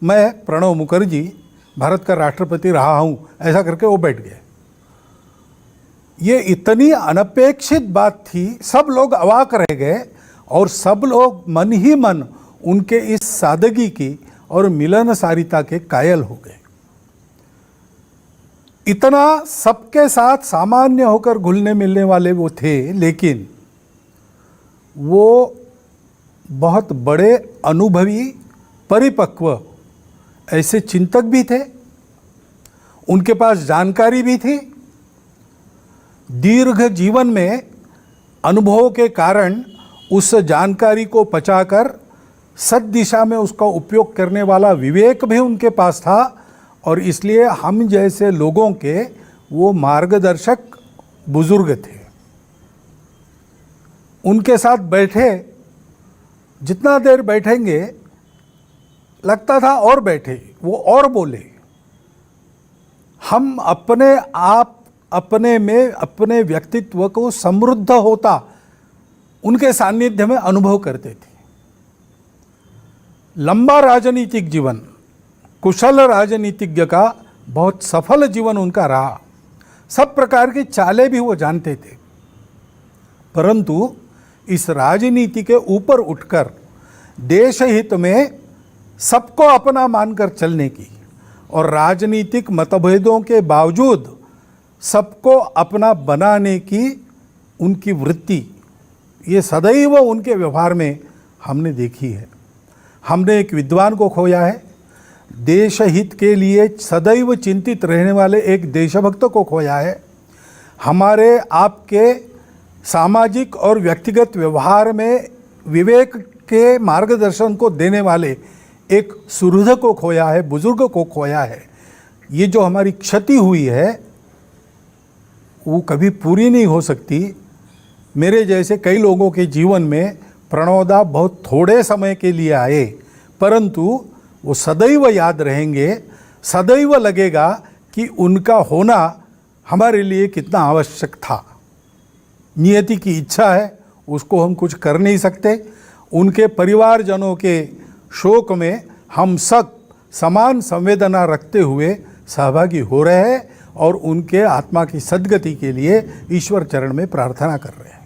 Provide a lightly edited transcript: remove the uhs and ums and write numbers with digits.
मैं प्रणब मुखर्जी भारत का राष्ट्रपति रहा हूँ, ऐसा करके वो बैठ गए। ये इतनी अनपेक्षित बात थी, सब लोग अवाक रह गए और सब लोग मन ही मन उनके इस सादगी की और मिलनसारिता के कायल हो गए। इतना सबके साथ सामान्य होकर घुलने मिलने वाले वो थे, लेकिन वो बहुत बड़े अनुभवी, परिपक्व ऐसे चिंतक भी थे। उनके पास जानकारी भी थी। दीर्घ जीवन में अनुभव के कारण उस जानकारी को पचाकर सद दिशा में उसका उपयोग करने वाला विवेक भी उनके पास था, और इसलिए हम जैसे लोगों के वो मार्गदर्शक बुजुर्ग थे। उनके साथ बैठे, जितना देर बैठेंगे लगता था और बैठे, वो और बोले। हम अपने आप अपने में अपने व्यक्तित्व को समृद्ध होता उनके सानिध्य में अनुभव करते थे। लंबा राजनीतिक जीवन, कुशल राजनीतिज्ञ का बहुत सफल जीवन उनका रहा। सब प्रकार की चालें भी वो जानते थे, परंतु इस राजनीति के ऊपर उठकर देश हित में सबको अपना मानकर चलने की और राजनीतिक मतभेदों के बावजूद सबको अपना बनाने की उनकी वृत्ति, ये सदैव उनके व्यवहार में हमने देखी है। हमने एक विद्वान को खोया है, देश हित के लिए सदैव चिंतित रहने वाले एक देशभक्त को खोया है। हमारे आपके सामाजिक और व्यक्तिगत व्यवहार में विवेक के मार्गदर्शन को देने वाले एक सुहृद को खोया है, बुजुर्ग को खोया है। ये जो हमारी क्षति हुई है वो कभी पूरी नहीं हो सकती। मेरे जैसे कई लोगों के जीवन में प्रणवदा बहुत थोड़े समय के लिए आए, परंतु वो सदैव याद रहेंगे। सदैव लगेगा कि उनका होना हमारे लिए कितना आवश्यक था। नियति की इच्छा है, उसको हम कुछ कर नहीं सकते। उनके परिवारजनों के शोक में हम सब समान संवेदना रखते हुए सहभागी हो रहे हैं और उनके आत्मा की सद्गति के लिए ईश्वर चरण में प्रार्थना कर रहे हैं।